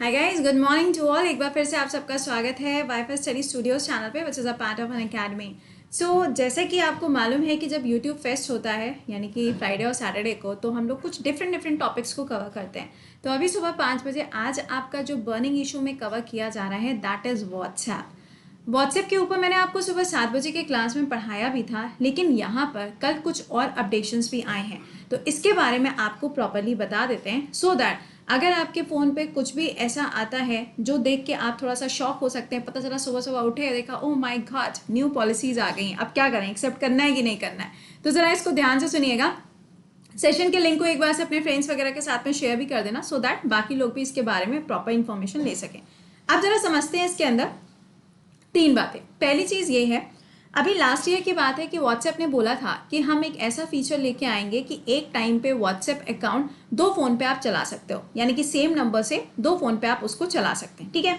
Hi guys, good morning to all. एक बार फिर से आप सबका स्वागत है वाईफाई स्टडी स्टूडियोज चैनल पे, which is a part of an academy. So जैसे कि आपको मालूम है कि जब यूट्यूब फेस्ट होता है यानी कि फ्राइडे और सैटरडे को, तो हम लोग कुछ डिफरेंट टॉपिक्स को कवर करते हैं। तो अभी सुबह 5 बजे आज आपका जो बर्निंग इशू में कवर किया जा रहा है दैट इज़ व्हाट्सएप के ऊपर मैंने आपको सुबह 7 बजे के क्लास में पढ़ाया भी था, लेकिन यहाँ पर कल कुछ और अपडेशंस भी आए हैं, तो इसके बारे में आपको प्रॉपरली बता देते हैं सो दैट अगर आपके फ़ोन पे कुछ भी ऐसा आता है जो देख के आप थोड़ा सा शॉक हो सकते हैं। पता चला सुबह सुबह उठे, देखा oh my God new policies आ गई हैं, अब क्या करें, एक्सेप्ट करना है कि नहीं करना है। तो ज़रा इसको ध्यान से सुनिएगा। सेशन के लिंक को एक बार से अपने फ्रेंड्स वगैरह के साथ में शेयर भी कर देना सो दैट बाकी लोग भी इसके बारे में प्रॉपर इन्फॉर्मेशन ले सकें। अब जरा समझते हैं इसके अंदर 3 बातें। पहली चीज़ ये है, अभी लास्ट ईयर की बात है कि व्हाट्सएप ने बोला था कि हम एक ऐसा फीचर लेके आएंगे कि एक टाइम पे व्हाट्सएप अकाउंट 2 फ़ोन पे आप चला सकते हो, यानी कि सेम नंबर से 2 फ़ोन पे आप उसको चला सकते हैं। ठीक है।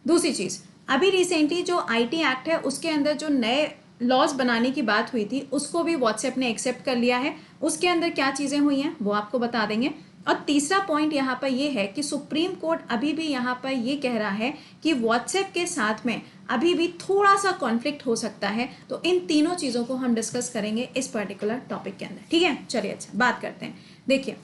दूसरी चीज़, अभी रिसेंटली जो आईटी एक्ट है उसके अंदर जो नए लॉज बनाने की बात हुई थी उसको भी व्हाट्सएप ने एक्सेप्ट कर लिया है। उसके अंदर क्या चीज़ें हुई हैं वो आपको बता देंगे। और तीसरा पॉइंट यहाँ पर ये है कि सुप्रीम कोर्ट अभी भी यहाँ पर ये कह रहा है कि व्हाट्सएप के साथ में अभी भी थोड़ा सा कॉन्फ्लिक्ट हो सकता है। तो इन तीनों चीज़ों को हम डिस्कस करेंगे इस पर्टिकुलर टॉपिक के अंदर। ठीक है, चलिए अच्छा बात करते हैं। देखिए,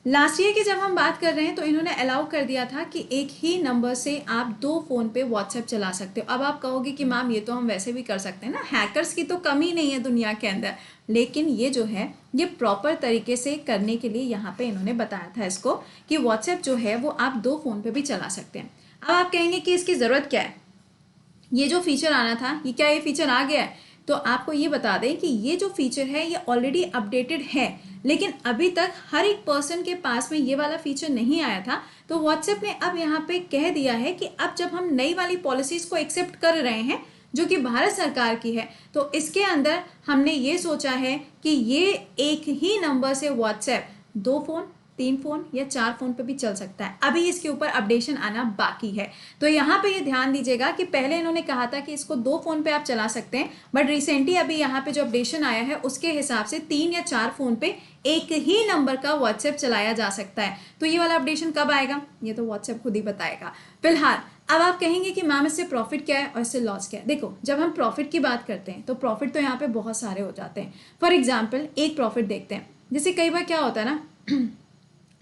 लास्ट ईयर की जब हम बात कर रहे हैं तो इन्होंने अलाउ कर दिया था कि एक ही नंबर से आप 2 फ़ोन पे व्हाट्सएप चला सकते हो। अब आप कहोगे कि मैम ये तो हम वैसे भी कर सकते हैं ना, हैकर्स की तो कमी नहीं है दुनिया के अंदर। लेकिन ये जो है ये प्रॉपर तरीके से करने के लिए यहाँ पे इन्होंने बताया था इसको कि व्हाट्सएप जो है वो आप 2 फ़ोन पे भी चला सकते हैं। अब आप कहेंगे कि इसकी ज़रूरत क्या है, ये जो फीचर आना था ये क्या ये फीचर आ गया है? तो आपको ये बता दें कि ये जो फीचर है ये ऑलरेडी अपडेटेड है, लेकिन अभी तक हर एक पर्सन के पास में ये वाला फीचर नहीं आया था। तो व्हाट्सएप ने अब यहाँ पे कह दिया है कि अब जब हम नई वाली पॉलिसीज को एक्सेप्ट कर रहे हैं जो कि भारत सरकार की है, तो इसके अंदर हमने ये सोचा है कि ये एक ही नंबर से व्हाट्सएप 2 फ़ोन, 3 फ़ोन या 4 फ़ोन पे भी चल सकता है। अभी इसके ऊपर अपडेशन आना बाकी है। तो यहाँ पे ये ध्यान दीजिएगा कि पहले इन्होंने कहा था कि इसको 2 फ़ोन पे आप चला सकते हैं, बट रिसेंटली अभी यहाँ पे जो अपडेशन आया है उसके हिसाब से 3 या 4 फ़ोन पे एक ही नंबर का व्हाट्सएप चलाया जा सकता है। तो ये वाला अपडेशन कब आएगा ये तो व्हाट्सएप खुद ही बताएगा। फिलहाल अब आप कहेंगे कि मैम इससे प्रॉफिट क्या है और इससे लॉस क्या है। देखो, जब हम प्रॉफिट की बात करते हैं तो प्रॉफिट तो यहाँ पे बहुत सारे हो जाते हैं। फॉर एग्जाम्पल एक प्रॉफिट देखते हैं, जैसे कई बार क्या होता है ना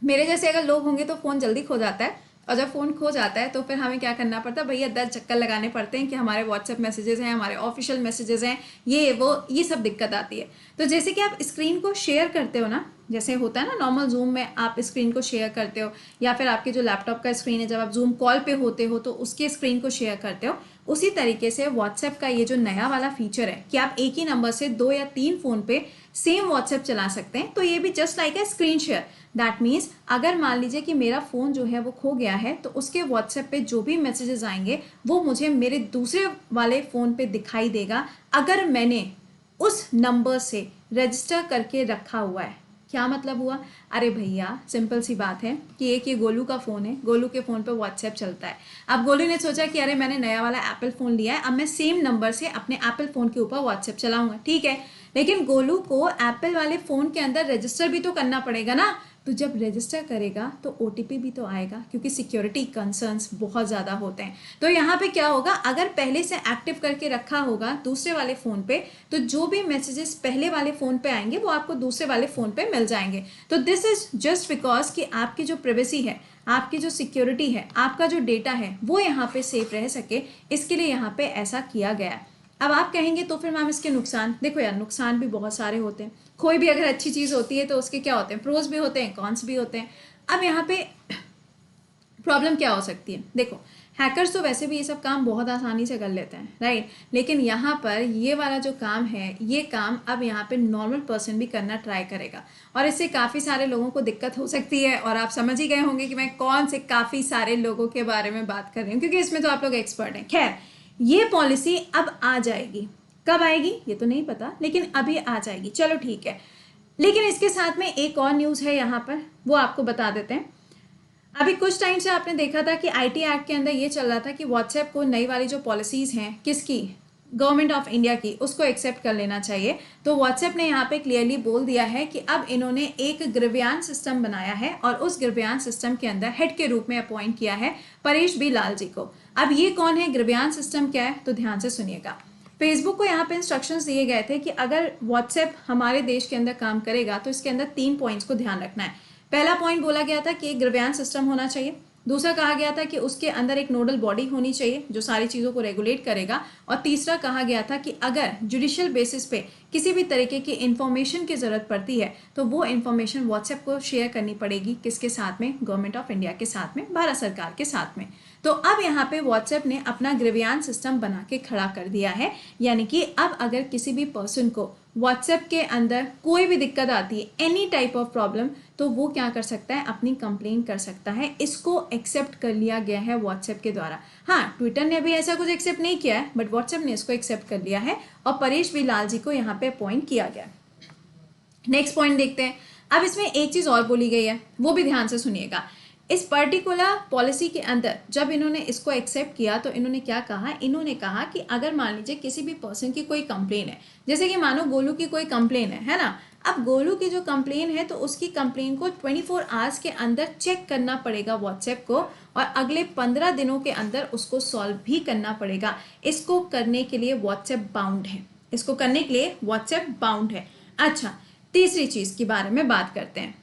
मेरे जैसे अगर लोग होंगे तो फ़ोन जल्दी खो जाता है, और जब फ़ोन खो जाता है तो फिर हमें क्या करना पड़ता है, भैया 10 चक्कर लगाने पड़ते हैं कि हमारे व्हाट्सएप मैसेजेस हैं, हमारे ऑफिशियल मैसेजेस हैं, ये वो ये सब दिक्कत आती है। तो जैसे कि आप स्क्रीन को शेयर करते हो ना, जैसे होता है ना नॉर्मल जूम में आप स्क्रीन को शेयर करते हो, या फिर आपके जो लैपटॉप का स्क्रीन है जब आप जूम कॉल पे होते हो तो उसके स्क्रीन को शेयर करते हो, उसी तरीके से व्हाट्सएप का ये जो नया वाला फीचर है कि आप एक ही नंबर से 2 या 3 फ़ोन पे सेम व्हाट्सएप चला सकते हैं। तो ये भी just like a screen share. That means अगर मान लीजिए कि मेरा फ़ोन जो है वो खो गया है तो उसके व्हाट्सएप पे जो भी मैसेजेस आएंगे वो मुझे मेरे दूसरे वाले फ़ोन पे दिखाई देगा, अगर मैंने उस नंबर से रजिस्टर करके रखा हुआ है। क्या मतलब हुआ? अरे भैया सिंपल सी बात है कि एक ये गोलू का फ़ोन है, गोलू के फ़ोन पे व्हाट्सएप चलता है। अब गोलू ने सोचा कि अरे मैंने नया वाला एप्पल फ़ोन लिया है, अब मैं सेम नंबर से अपने एप्पल फ़ोन के ऊपर व्हाट्सएप चलाऊंगा। ठीक है, लेकिन गोलू को एप्पल वाले फ़ोन के अंदर रजिस्टर भी तो करना पड़ेगा ना। तो जब रजिस्टर करेगा तो ओटीपी भी तो आएगा, क्योंकि सिक्योरिटी कंसर्न्स बहुत ज़्यादा होते हैं। तो यहाँ पे क्या होगा, अगर पहले से एक्टिव करके रखा होगा दूसरे वाले फ़ोन पे, तो जो भी मैसेजेस पहले वाले फ़ोन पे आएंगे वो आपको दूसरे वाले फ़ोन पे मिल जाएंगे। तो दिस इज जस्ट बिकॉज कि आपकी जो प्राइवेसी है, आपकी जो सिक्योरिटी है, आपका जो डेटा है वो यहाँ पे सेफ रह सके, इसके लिए यहाँ पे ऐसा किया गया है। अब आप कहेंगे तो फिर मैम इसके नुकसान, देखो यार नुकसान भी बहुत सारे होते हैं। कोई भी अगर अच्छी चीज़ होती है तो उसके क्या होते हैं, प्रोज भी होते हैं, कॉन्स भी होते हैं। अब यहाँ पे प्रॉब्लम क्या हो सकती है, देखो हैकर्स तो वैसे भी ये सब काम बहुत आसानी से कर लेते हैं, राइट। लेकिन यहाँ पर ये वाला जो काम है, ये काम अब यहाँ पे नॉर्मल पर्सन भी करना ट्राई करेगा, और इससे काफ़ी सारे लोगों को दिक्कत हो सकती है। और आप समझ ही गए होंगे कि मैं कौन से काफ़ी सारे लोगों के बारे में बात कर रही हूँ, क्योंकि इसमें तो आप लोग एक्सपर्ट हैं। खैर, ये पॉलिसी अब आ जाएगी, कब आएगी ये तो नहीं पता, लेकिन अभी आ जाएगी, चलो ठीक है। लेकिन इसके साथ में एक और न्यूज़ है यहाँ पर, वो आपको बता देते हैं। अभी कुछ टाइम से आपने देखा था कि आईटी एक्ट के अंदर ये चल रहा था कि व्हाट्सएप को नई वाली जो पॉलिसीज़ हैं किसकी, गवर्नमेंट ऑफ इंडिया की, उसको एक्सेप्ट कर लेना चाहिए। तो व्हाट्सएप ने यहाँ पे क्लियरली बोल दिया है कि अब इन्होंने एक ग्रीवियांस सिस्टम बनाया है और उस ग्रीवियांस सिस्टम के अंदर हेड के रूप में अपॉइंट किया है परेश बी लाल जी को। अब ये कौन है, ग्रीवियांस सिस्टम क्या है, तो ध्यान से सुनिएगा। फेसबुक को यहाँ पे इंस्ट्रक्शंस दिए गए थे कि अगर व्हाट्सएप हमारे देश के अंदर काम करेगा तो इसके अंदर 3 पॉइंट्स को ध्यान रखना है। पहला पॉइंट बोला गया था कि एक ग्रीवियांस सिस्टम होना चाहिए। दूसरा कहा गया था कि उसके अंदर एक नोडल बॉडी होनी चाहिए जो सारी चीज़ों को रेगुलेट करेगा। और तीसरा कहा गया था कि अगर जुडिशियल बेसिस पे किसी भी तरीके की इंफॉर्मेशन की ज़रूरत पड़ती है तो वो इंफॉर्मेशन व्हाट्सएप को शेयर करनी पड़ेगी, किसके साथ में, गवर्नमेंट ऑफ इंडिया के साथ में, भारत सरकार के साथ में। तो अब यहाँ पे व्हाट्सएप ने अपना ग्रीवियांस सिस्टम बना के खड़ा कर दिया है, यानी कि अब अगर किसी भी पर्सन को व्हाट्सएप के अंदर कोई भी दिक्कत आती है, एनी टाइप ऑफ प्रॉब्लम, तो वो क्या कर सकता है, अपनी कंप्लेन कर सकता है। इसको एक्सेप्ट कर लिया गया है व्हाट्सएप के द्वारा। हाँ, ट्विटर ने अभी ऐसा कुछ एक्सेप्ट नहीं किया है, बट व्हाट्सएप ने इसको एक्सेप्ट कर लिया है और परेश बी लाल जी को यहाँ पे अपॉइंट किया गया। नेक्स्ट पॉइंट देखते हैं। अब इसमें एक चीज़ और बोली गई है, वो भी ध्यान से सुनिएगा। इस पर्टिकुलर पॉलिसी के अंदर जब इन्होंने इसको एक्सेप्ट किया तो इन्होंने क्या कहा, इन्होंने कहा कि अगर मान लीजिए किसी भी पर्सन की कोई कंप्लेन है, जैसे कि मानो गोलू की कोई कंप्लेन है ना, अब गोलू की जो कंप्लेन है तो उसकी कंप्लेन को 24 आवर्स के अंदर चेक करना पड़ेगा व्हाट्सएप को और अगले 15 दिनों के अंदर उसको सॉल्व भी करना पड़ेगा। इसको करने के लिए व्हाट्सएप बाउंड है, इसको करने के लिए व्हाट्सएप बाउंड है। अच्छा, तीसरी चीज़ के बारे में बात करते हैं।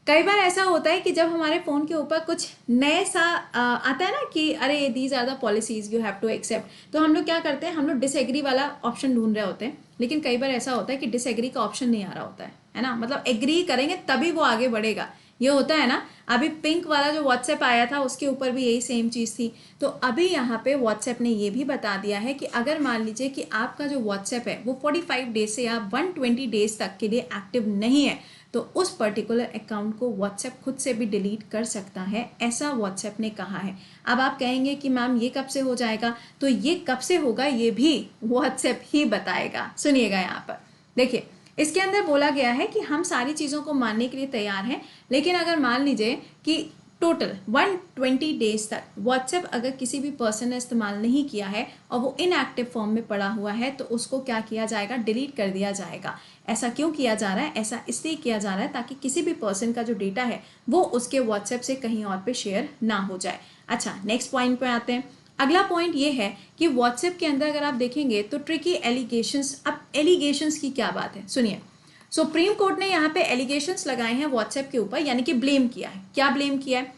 कई बार ऐसा होता है कि जब हमारे फ़ोन के ऊपर कुछ नए सा आता है ना कि अरे these are the policies you have to accept, तो हम लोग क्या करते हैं, हम लोग डिसएग्री वाला ऑप्शन ढूंढ रहे होते हैं। लेकिन कई बार ऐसा होता है कि डिसएग्री का ऑप्शन नहीं आ रहा होता है ना, मतलब एग्री करेंगे तभी वो आगे बढ़ेगा, ये होता है ना। अभी पिंक वाला जो व्हाट्सएप आया था उसके ऊपर भी यही सेम चीज़ थी। तो अभी यहाँ पे व्हाट्सएप ने ये भी बता दिया है कि अगर मान लीजिए कि आपका जो व्हाट्सएप है वो 45 डेज से या 120 डेज तक के लिए एक्टिव नहीं है तो उस पर्टिकुलर अकाउंट को व्हाट्सएप खुद से भी डिलीट कर सकता है, ऐसा व्हाट्सएप ने कहा है। अब आप कहेंगे कि मैम ये कब से हो जाएगा, तो ये कब से होगा ये भी व्हाट्सएप ही बताएगा। सुनिएगा यहाँ पर देखिए, इसके अंदर बोला गया है कि हम सारी चीज़ों को मानने के लिए तैयार हैं, लेकिन अगर मान लीजिए कि टोटल 120 डेज तक व्हाट्सएप अगर किसी भी पर्सन ने इस्तेमाल नहीं किया है और वो इनएक्टिव फॉर्म में पड़ा हुआ है तो उसको क्या किया जाएगा, डिलीट कर दिया जाएगा। ऐसा क्यों किया जा रहा है, ऐसा इसलिए किया जा रहा है ताकि किसी भी पर्सन का जो डेटा है वो उसके व्हाट्सएप से कहीं और पे शेयर ना हो जाए। अच्छा, नेक्स्ट पॉइंट पे आते हैं। अगला पॉइंट ये है कि व्हाट्सएप के अंदर अगर आप देखेंगे तो ट्रिकी एलिगेशंस। अब एलिगेशंस की क्या बात है, सुनिए। सुप्रीम कोर्ट ने यहाँ पे एलिगेशंस लगाए हैं व्हाट्सएप के ऊपर, यानी कि ब्लेम किया है। क्या ब्लेम किया है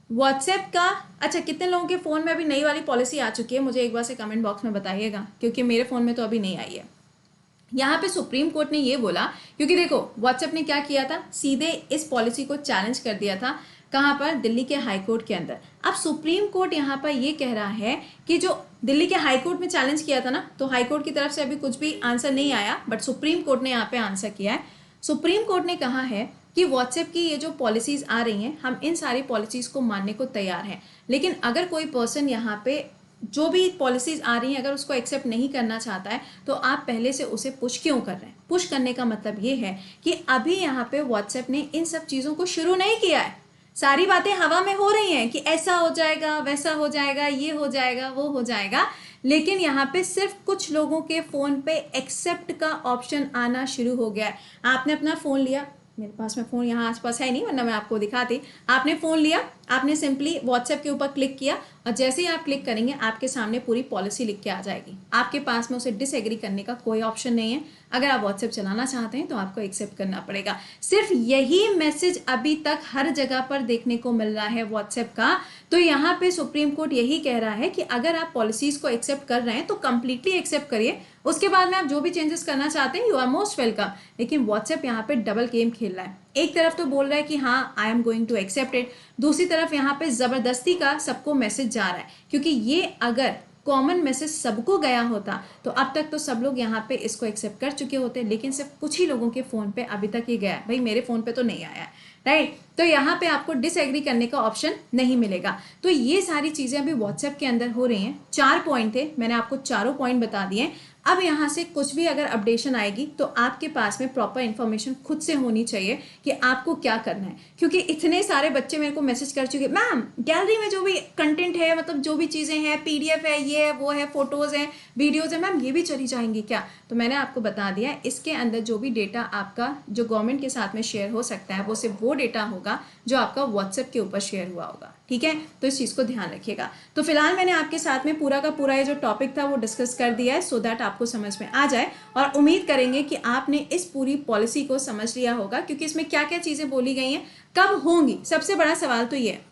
व्हाट्सएप का? अच्छा, कितने लोगों के फ़ोन में अभी नई वाली पॉलिसी आ चुकी है, मुझे एक बार से कमेंट बॉक्स में बताइएगा, क्योंकि मेरे फ़ोन में तो अभी नहीं आई है। यहाँ पे सुप्रीम कोर्ट ने ये बोला, क्योंकि देखो व्हाट्सएप ने क्या किया था, सीधे इस पॉलिसी को चैलेंज कर दिया था। कहाँ पर? दिल्ली के हाई कोर्ट के अंदर। अब सुप्रीम कोर्ट यहाँ पर ये कह रहा है कि जो दिल्ली के हाई कोर्ट में चैलेंज किया था ना, तो हाई कोर्ट की तरफ से अभी कुछ भी आंसर नहीं आया, बट सुप्रीम कोर्ट ने यहाँ पे आंसर किया है। सुप्रीम कोर्ट ने कहा है कि व्हाट्सएप की ये जो पॉलिसीज़ आ रही हैं, हम इन सारी पॉलिसीज़ को मानने को तैयार हैं, लेकिन अगर कोई पर्सन यहाँ पे जो भी पॉलिसीज़ आ रही हैं अगर उसको एक्सेप्ट नहीं करना चाहता है तो आप पहले से उसे पुश क्यों कर रहे हैं। पुश करने का मतलब ये है कि अभी यहाँ पे व्हाट्सएप ने इन सब चीज़ों को शुरू नहीं किया है, सारी बातें हवा में हो रही हैं कि ऐसा हो जाएगा, वैसा हो जाएगा, ये हो जाएगा, वो हो जाएगा, लेकिन यहाँ पे सिर्फ कुछ लोगों के फ़ोन पे एक्सेप्ट का ऑप्शन आना शुरू हो गया है। आपने अपना फ़ोन लिया, मेरे पास में फ़ोन यहाँ आसपास है नहीं वरना मैं आपको दिखाती। आपने फ़ोन लिया, आपने सिंपली व्हाट्सएप के ऊपर क्लिक किया और जैसे ही आप क्लिक करेंगे आपके सामने पूरी पॉलिसी लिख के आ जाएगी। आपके पास में उसे डिसएग्री करने का कोई ऑप्शन नहीं है। अगर आप व्हाट्सएप चलाना चाहते हैं तो आपको एक्सेप्ट करना पड़ेगा। सिर्फ यही मैसेज अभी तक हर जगह पर देखने को मिल रहा है व्हाट्सएप का। तो यहाँ पे सुप्रीम कोर्ट यही कह रहा है कि अगर आप पॉलिसीज़ को एक्सेप्ट कर रहे हैं तो कंप्लीटली एक्सेप्ट करिए, उसके बाद में आप जो भी चेंजेस करना चाहते हैं यू आर मोस्ट वेलकम। लेकिन व्हाट्सएप यहाँ पे डबल गेम खेल रहा है। एक तरफ तो बोल रहा है कि हाँ I am going to accept it, दूसरी तरफ यहाँ पे ज़बरदस्ती का सबको मैसेज जा रहा है, क्योंकि ये अगर कॉमन मैसेज सबको गया होता तो अब तक तो सब लोग यहाँ पे इसको एक्सेप्ट कर चुके होते, लेकिन सिर्फ कुछ ही लोगों के फ़ोन पे अभी तक ये गया है। भाई मेरे फ़ोन पे तो नहीं आया है, राइट। तो यहाँ पे आपको डिसएग्री करने का ऑप्शन नहीं मिलेगा। तो ये सारी चीज़ें अभी व्हाट्सएप के अंदर हो रही हैं। 4 पॉइंट थे, मैंने आपको चारों पॉइंट बता दिए। अब यहाँ से कुछ भी अगर अपडेशन आएगी तो आपके पास में प्रॉपर इन्फॉर्मेशन खुद से होनी चाहिए कि आपको क्या करना है, क्योंकि इतने सारे बच्चे मेरे को मैसेज कर चुके, मैम गैलरी में जो भी कंटेंट है, मतलब जो भी चीज़ें हैं, PDF है, ये है, वो है, फोटोज़ हैं, वीडियोज़ है, मैम ये भी चली जाएंगी क्या? तो मैंने आपको बता दिया, इसके अंदर जो भी डेटा आपका जो गवर्नमेंट के साथ में शेयर हो सकता है वो सिर्फ वो डेटा होगा जो आपका व्हाट्सएप के ऊपर शेयर हुआ होगा, ठीक है? तो इस चीज़ को ध्यान रखिएगा। तो फिलहाल मैंने आपके साथ में पूरा का पूरा ये जो टॉपिक था वो डिस्कस कर दिया है, सो दैट आपको समझ में आ जाए, और उम्मीद करेंगे कि आपने इस पूरी पॉलिसी को समझ लिया होगा, क्योंकि इसमें क्या क्या चीज़ें बोली गई हैं, कब होंगी, सबसे बड़ा सवाल तो ये है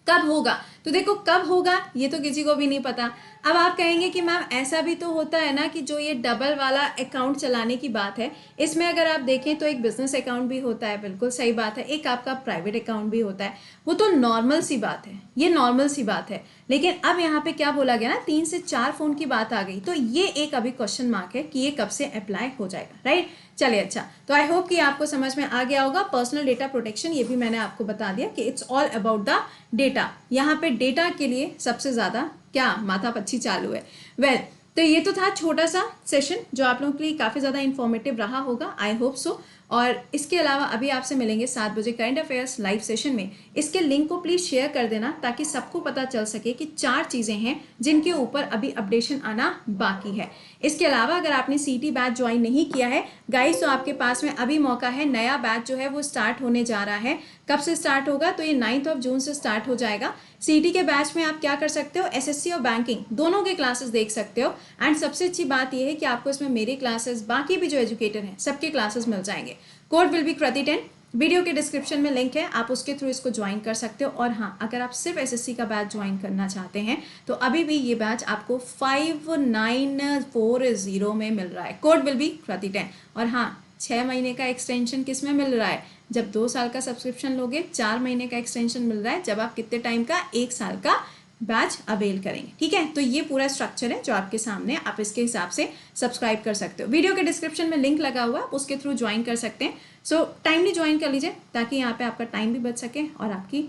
कब होगा। तो देखो कब होगा ये तो किसी को भी नहीं पता। अब आप कहेंगे कि मैम ऐसा भी तो होता है ना कि जो ये डबल वाला अकाउंट चलाने की बात है, इसमें अगर आप देखें तो एक बिजनेस अकाउंट भी होता है, बिल्कुल सही बात है, एक आपका प्राइवेट अकाउंट भी होता है, वो तो नॉर्मल सी बात है, ये नॉर्मल सी बात है। लेकिन अब यहाँ पे क्या बोला गया ना, 3 से 4 फोन की बात आ गई, तो ये एक अभी क्वेश्चन मार्क है कि ये कब से अप्लाई हो जाएगा, राइट? चलिए अच्छा, तो आई होप कि आपको समझ में आ गया होगा। पर्सनल डेटा प्रोटेक्शन ये भी मैंने आपको बता दिया कि it's all about the data. यहाँ पे डेटा के लिए सबसे ज्यादा क्या माथापच्ची चालू है। वेल, तो ये तो था छोटा सा सेशन जो आप लोगों के लिए काफी ज्यादा इंफॉर्मेटिव रहा होगा, आई होप सो। और इसके अलावा अभी आपसे मिलेंगे 7 बजे करंट अफेयर्स लाइव सेशन में। इसके लिंक को प्लीज शेयर कर देना ताकि सबको पता चल सके कि 4 चीजें हैं जिनके ऊपर अभी अपडेशन आना बाकी है। इसके अलावा अगर आपने CT बैच ज्वाइन नहीं किया है गाइस, तो आपके पास में अभी मौका है। नया बैच जो है वो स्टार्ट होने जा रहा है। कब से स्टार्ट होगा? तो ये 9 जून से स्टार्ट हो जाएगा। CT के बैच में आप क्या कर सकते हो, SSC और बैंकिंग दोनों के क्लासेस देख सकते हो। एंड सबसे अच्छी बात यह है कि आपको इसमें मेरे क्लासेस, बाकी भी जो एजुकेटर हैं सबके क्लासेस मिल जाएंगे। Code will be Kriti 10, video के डिस्क्रिप्शन में लिंक है, आप उसके थ्रू इसको ज्वाइन कर सकते हो। और हाँ, अगर आप सिर्फ SSC का बैच ज्वाइन करना चाहते हैं तो अभी भी ये बैच आपको 5940 में मिल रहा है। कोड विल बी कृति 10। और हाँ, 6 महीने का एक्सटेंशन किस में मिल रहा है? जब 2 साल का सब्सक्रिप्शन लोगे 4 महीने का एक्सटेंशन मिल रहा है। जब आप कितने टाइम का? 1 साल का बैच अवेल करेंगे, ठीक है? तो ये पूरा स्ट्रक्चर है जो आपके सामने, आप इसके हिसाब से सब्सक्राइब कर सकते हो। वीडियो के डिस्क्रिप्शन में लिंक लगा हुआ है, आप उसके थ्रू ज्वाइन कर सकते हैं। सो टाइमली ज्वाइन कर लीजिए ताकि यहाँ पे आपका टाइम भी बच सके और आपकी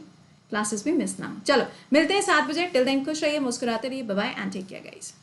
क्लासेस भी मिस ना हो। चलो मिलते हैं 7 बजे। टिल देन खुश रहिए, मुस्कुराते रहिए। Bye bye and take care guys.